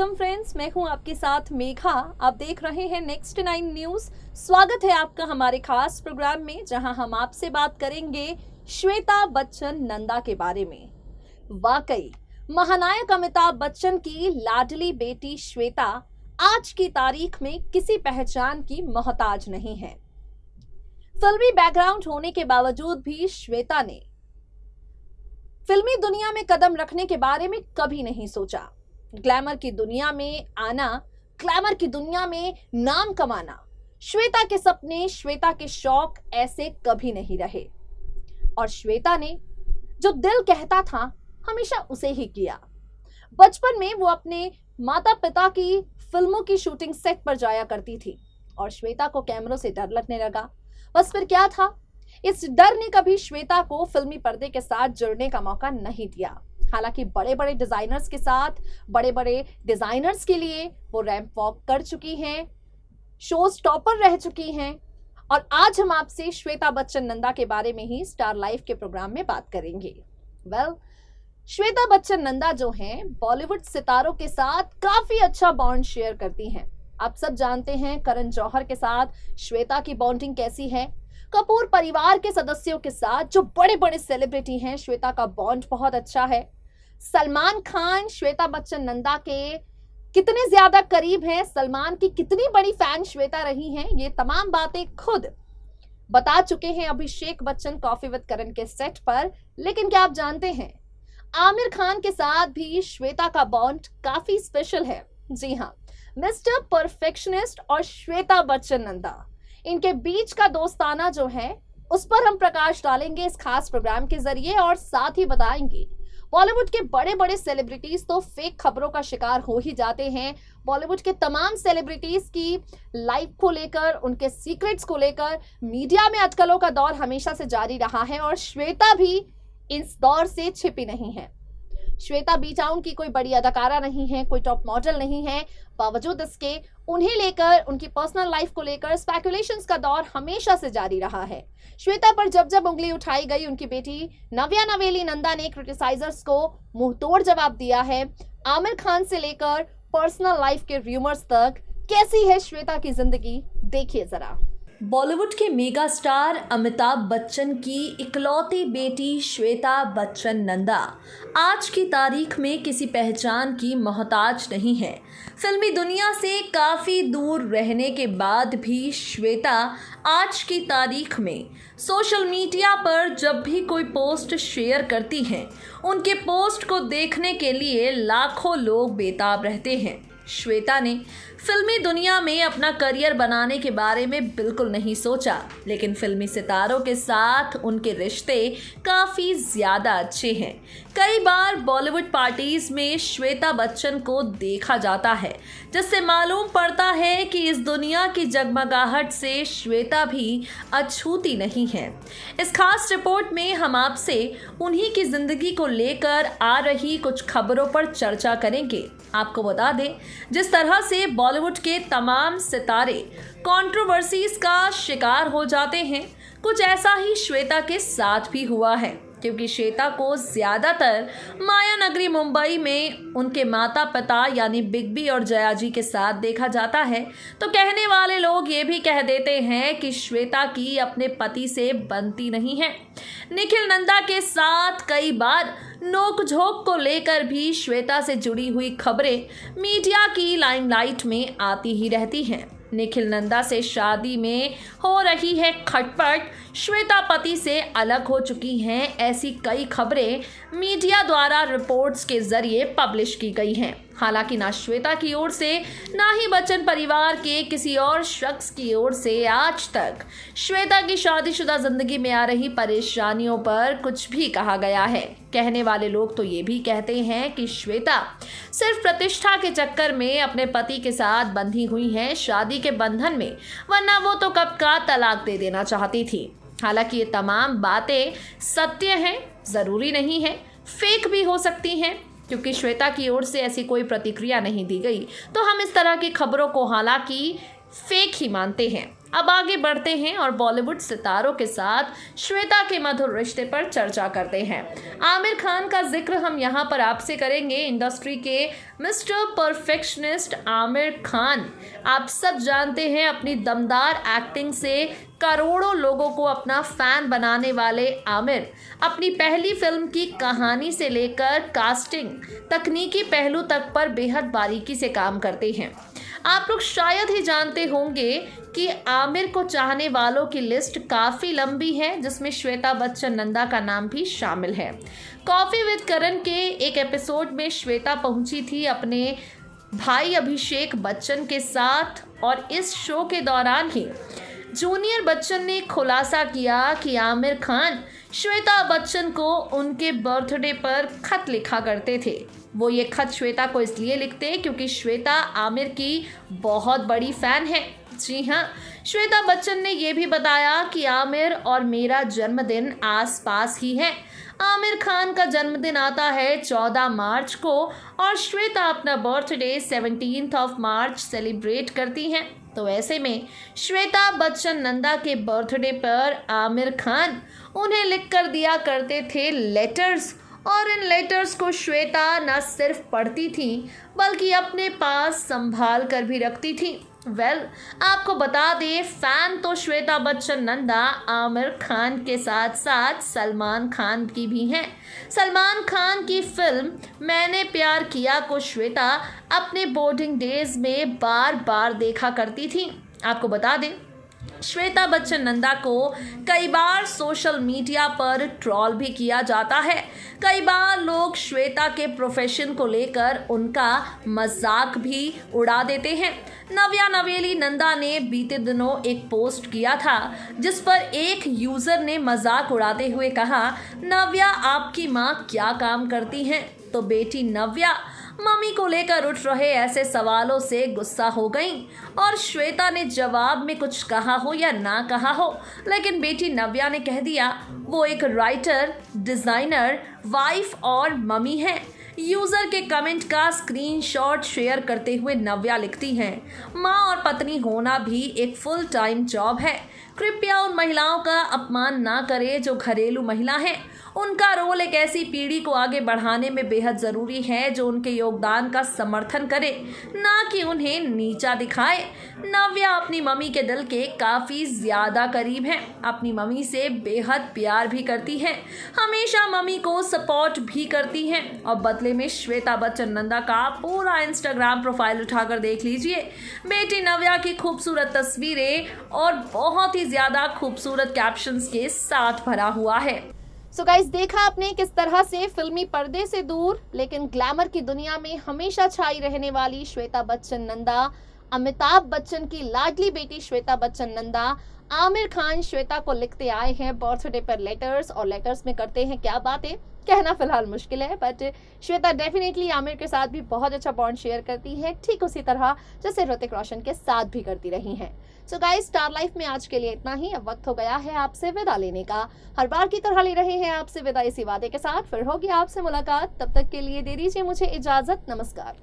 Welcome friends, मैं हूं आपके साथ मेघा। आप देख रहे हैं नेक्स्ट 9 न्यूज। स्वागत है आपका हमारे खास प्रोग्राम में, जहां हम आपसे बात करेंगे श्वेता बच्चन नंदा के बारे में। वाकई महानायक अमिताभ बच्चन की लाडली बेटी श्वेता आज की तारीख में किसी पहचान की मोहताज नहीं है। फिल्मी बैकग्राउंड होने के बावजूद भी श्वेता ने फिल्मी दुनिया में कदम रखने के बारे में कभी नहीं सोचा। ग्लैमर की दुनिया में आना, ग्लैमर की दुनिया में नाम कमाना श्वेता के सपने, श्वेता के शौक ऐसे कभी नहीं रहे। और श्वेता ने जो दिल कहता था हमेशा उसे ही किया। बचपन में वो अपने माता पिता की फिल्मों की शूटिंग सेट पर जाया करती थी और श्वेता को कैमरों से डर लगने लगा। बस फिर क्या था, इस डर ने कभी श्वेता को फिल्मी पर्दे के साथ जुड़ने का मौका नहीं दिया। हालांकि बड़े बड़े डिजाइनर्स के साथ, बड़े बड़े डिजाइनर्स के लिए वो रैंप वॉक कर चुकी हैं, शोज टॉपर रह चुकी हैं। और आज हम आपसे श्वेता बच्चन नंदा के बारे में ही स्टार लाइफ के प्रोग्राम में बात करेंगे। श्वेता बच्चन नंदा जो हैं, बॉलीवुड सितारों के साथ काफी अच्छा बॉन्ड शेयर करती हैं। आप सब जानते हैं करण जौहर के साथ श्वेता की बॉन्डिंग कैसी है। कपूर परिवार के सदस्यों के साथ जो बड़े बड़े सेलिब्रिटी हैं, श्वेता का बॉन्ड बहुत अच्छा है। सलमान खान श्वेता बच्चन नंदा के कितने ज्यादा करीब हैं, सलमान की कितनी बड़ी फैन श्वेता रही हैं, ये तमाम बातें खुद बता चुके हैं अभिषेक बच्चन कॉफी विद करण के सेट पर। लेकिन क्या आप जानते हैं, आमिर खान के साथ भी श्वेता का बॉन्ड काफी स्पेशल है। जी हाँ, मिस्टर परफेक्शनिस्ट और श्वेता बच्चन नंदा, इनके बीच का दोस्ताना जो है उस पर हम प्रकाश डालेंगे इस खास प्रोग्राम के जरिए। और साथ ही बताएंगे बॉलीवुड के बड़े बड़े सेलिब्रिटीज तो फेक खबरों का शिकार हो ही जाते हैं। बॉलीवुड के तमाम सेलिब्रिटीज की लाइफ को लेकर, उनके सीक्रेट्स को लेकर मीडिया में अटकलों का दौर हमेशा से जारी रहा है और श्वेता भी इस दौर से छिपी नहीं है। श्वेता बी टाउन की कोई बड़ी अदाकारा नहीं है, कोई टॉप मॉडल नहीं है। बावजूद इसके उन्हें लेकर, उनकी पर्सनल लाइफ को लेकर स्पेकुलेशंस का दौर हमेशा से जारी रहा है। श्वेता पर जब जब उंगली उठाई गई, उनकी बेटी नव्या नवेली नंदा ने क्रिटिसाइजर्स को मुंह तोड़ जवाब दिया है। आमिर खान से लेकर पर्सनल लाइफ के रूमर्स तक कैसी है श्वेता की जिंदगी, देखिए जरा। बॉलीवुड के मेगा स्टार अमिताभ बच्चन की इकलौती बेटी श्वेता बच्चन नंदा आज की तारीख में किसी पहचान की मोहताज नहीं है। फिल्मी दुनिया से काफ़ी दूर रहने के बाद भी श्वेता आज की तारीख में सोशल मीडिया पर जब भी कोई पोस्ट शेयर करती हैं, उनके पोस्ट को देखने के लिए लाखों लोग बेताब रहते हैं। श्वेता ने फिल्मी दुनिया में अपना करियर बनाने के बारे में बिल्कुल नहीं सोचा, लेकिन फिल्मी सितारों के साथ उनके रिश्ते काफ़ी ज़्यादा अच्छे हैं। कई बार बॉलीवुड पार्टीज में श्वेता बच्चन को देखा जाता है, जिससे मालूम पड़ता है कि इस दुनिया की जगमगाहट से श्वेता भी अछूती नहीं है। इस खास रिपोर्ट में हम आपसे उन्हीं की जिंदगी को लेकर आ रही कुछ खबरों पर चर्चा करेंगे। आपको बता दें, जिस तरह से बॉलीवुड के तमाम सितारे कंट्रोवर्सीज का शिकार हो जाते हैं, कुछ ऐसा ही श्वेता के साथ भी हुआ है। क्योंकि श्वेता को ज़्यादातर माया नगरी मुंबई में उनके माता पिता यानी बिग बी और जया जी के साथ देखा जाता है, तो कहने वाले लोग ये भी कह देते हैं कि श्वेता की अपने पति से बनती नहीं है। निखिल नंदा के साथ कई बार नोक-झोंक को लेकर भी श्वेता से जुड़ी हुई खबरें मीडिया की लाइमलाइट में आती ही रहती हैं। निखिल नंदा से शादी में हो रही है खटपट, श्वेता पति से अलग हो चुकी हैं, ऐसी कई खबरें मीडिया द्वारा रिपोर्ट्स के जरिए पब्लिश की गई हैं। हालांकि ना श्वेता की ओर से, ना ही बच्चन परिवार के किसी और शख्स की ओर से आज तक श्वेता की शादीशुदा जिंदगी में आ रही परेशानियों पर कुछ भी कहा गया है। कहने वाले लोग तो ये भी कहते हैं कि श्वेता सिर्फ प्रतिष्ठा के चक्कर में अपने पति के साथ बंधी हुई हैं, शादी के बंधन में, वरना वो तो कब का तलाक दे देना चाहती थी। हालांकि ये तमाम बातें सत्य हैं, ज़रूरी नहीं है, फेक भी हो सकती हैं। क्योंकि श्वेता की ओर से ऐसी कोई प्रतिक्रिया नहीं दी गई, तो हम इस तरह की खबरों को हालांकि फेक ही मानते हैं। अब आगे बढ़ते हैं और बॉलीवुड सितारों के साथ श्वेता के मधुर रिश्ते पर चर्चा करते हैं। आमिर खान का जिक्र हम यहाँ पर आपसे करेंगे। इंडस्ट्री के मिस्टर परफेक्शनिस्ट आमिर खान, आप सब जानते हैं, अपनी दमदार एक्टिंग से करोड़ों लोगों को अपना फैन बनाने वाले आमिर अपनी पहली फिल्म की कहानी से लेकर कास्टिंग, तकनीकी पहलू तक पर बेहद बारीकी से काम करते हैं। आप लोग शायद ही जानते होंगे कि आमिर को चाहने वालों की लिस्ट काफ़ी लंबी है, जिसमें श्वेता बच्चन नंदा का नाम भी शामिल है। कॉफ़ी विद करण के एक एपिसोड में श्वेता पहुंची थी अपने भाई अभिषेक बच्चन के साथ, और इस शो के दौरान ही जूनियर बच्चन ने खुलासा किया कि आमिर खान श्वेता बच्चन को उनके बर्थडे पर खत लिखा करते थे। वो ये खत श्वेता को इसलिए लिखते क्योंकि श्वेता आमिर की बहुत बड़ी फ़ैन है। जी हाँ, श्वेता बच्चन ने यह भी बताया कि आमिर और मेरा जन्मदिन आस पास ही है। आमिर खान का जन्मदिन आता है 14 मार्च को और श्वेता अपना बर्थडे 17 मार्च सेलिब्रेट करती हैं। तो ऐसे में श्वेता बच्चन नंदा के बर्थडे पर आमिर खान उन्हें लिख कर दिया करते थे लेटर्स, और इन लेटर्स को श्वेता न सिर्फ पढ़ती थी बल्कि अपने पास संभाल कर भी रखती थी। आपको बता दें, फैन तो श्वेता बच्चन नंदा आमिर खान के साथ साथ सलमान खान की भी हैं। सलमान खान की फिल्म मैंने प्यार किया को श्वेता अपने बोर्डिंग डेज में बार बार देखा करती थी। आपको बता दें, श्वेता बच्चन नंदा को कई बार सोशल मीडिया पर ट्रोल भी किया जाता है। कई बार लोग श्वेता के प्रोफेशन को लेकर उनका मजाक भी उड़ा देते हैं। नव्या नवेली नंदा ने बीते दिनों एक पोस्ट किया था जिस पर एक यूज़र ने मजाक उड़ाते हुए कहा, नव्या आपकी माँ क्या काम करती हैं? तो बेटी नव्या मम्मी को लेकर उठ रहे ऐसे सवालों से गुस्सा हो गईं और श्वेता ने जवाब में कुछ कहा हो या ना कहा हो, लेकिन बेटी नव्या ने कह दिया वो एक राइटर, डिज़ाइनर, वाइफ और मम्मी है। यूज़र के कमेंट का स्क्रीनशॉट शेयर करते हुए नव्या लिखती हैं, माँ और पत्नी होना भी एक फुल टाइम जॉब है। कृपया उन महिलाओं का अपमान ना करें जो घरेलू महिला हैं। उनका रोल एक ऐसी पीढ़ी को आगे बढ़ाने में बेहद ज़रूरी है जो उनके योगदान का समर्थन करे, ना कि उन्हें नीचा दिखाए। नव्या अपनी मम्मी के दिल के काफ़ी ज़्यादा करीब हैं, अपनी मम्मी से बेहद प्यार भी करती हैं, हमेशा मम्मी को सपोर्ट भी करती हैं। और बदले में श्वेता बच्चन नंदा का पूरा इंस्टाग्राम प्रोफाइल उठाकर देख लीजिए। बेटी नव्या की खूबसूरत तस्वीरें और बहुत ही ज़्यादा खूबसूरत कैप्शंस के साथ भरा हुआ है। सो गाइस, देखा आपने किस तरह से फिल्मी पर्दे से दूर लेकिन ग्लैमर की दुनिया में हमेशा छाई रहने वाली श्वेता बच्चन नंदा, अमिताभ बच्चन की लाडली बेटी श्वेता बच्चन नंदा, आमिर खान श्वेता को लिखते आए हैं बर्थडे पर लेटर्स, और लेटर्स में करते हैं क्या बातें कहना फिलहाल मुश्किल है, बट श्वेता डेफिनेटली आमिर के साथ भी बहुत अच्छा बॉन्ड शेयर करती है, ठीक उसी तरह जैसे ऋतिक रोशन के साथ भी करती रही हैं। सो गाइस, स्टार लाइफ में आज के लिए इतना ही। अब वक्त हो गया है आपसे विदा लेने का। हर बार की तरह ले रहे हैं आपसे विदा इसी वादे के साथ, फिर होगी आपसे मुलाकात। तब तक के लिए दे दीजिए मुझे इजाजत। नमस्कार।